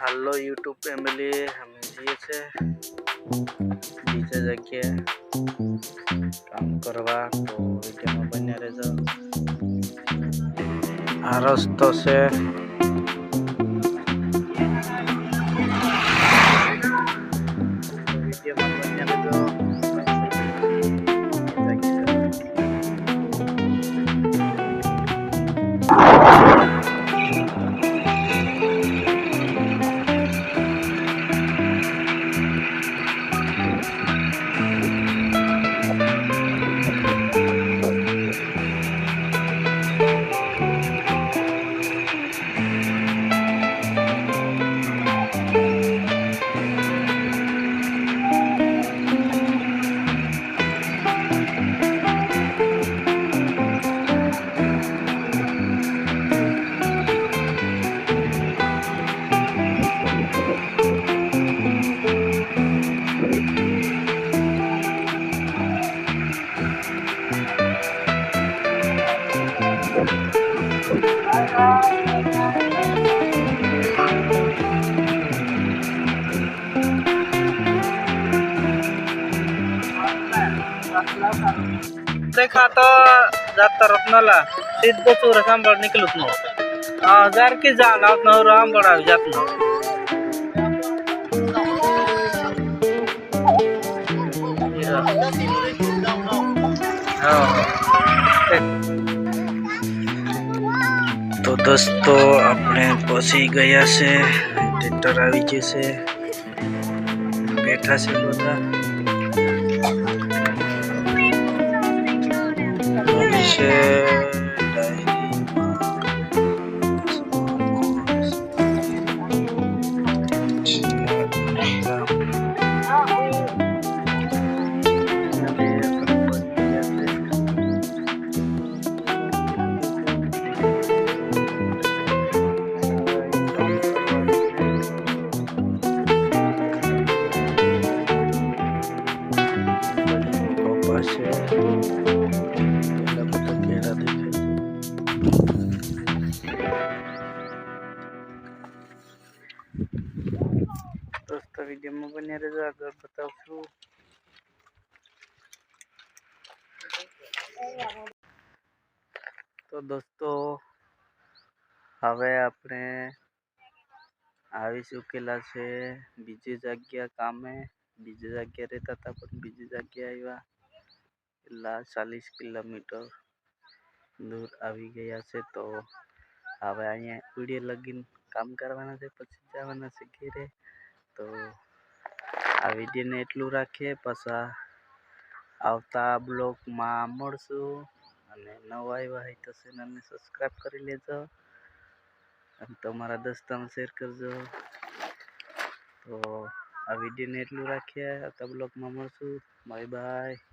Hello YouTube family, हम जीए छे बीजे जगह काम करवा तो वीडियो में बने रहो। आ रस्तो से वीडियो में बने रहो। देखा तो जाता रत्नाला सीधे चूर सांबर निकलत न जार की जान आत न राम बड़ा जात न तो दोस्तों अपने पहुंची गया से ट्रेक्टर આવી જશે બેઠા છે બધા છે दोस्तों वीडियो में बने रहो, आगे बताऊँ। तो दोस्तों हवे आपने આવી ચૂકેલા છે બીજી જગ્યા કામે બીજી જગ્યા રહેતા હતા પણ બીજી જગ્યા આવ્યા એટલા 40 કિલોમીટર દૂર આવી ગયા છે તો હવે અહીંયા વિડીયો લગીન કામ કરવાના છે પછી જવાના છે ઘરે તો આ વિડીયોને એટલું રાખીએ પાછા આવતા બ્લોગમાં મળશું અને નવા આવ્યા હોય તો ચેનલને સબસ્ક્રાઈબ કરી લેજો અને તમારા દોસ્તોને શેર કરજો તો આ વિડીયોને એટલું રાખીએ આવતા બ્લોગમાં મળશું બાય બાય।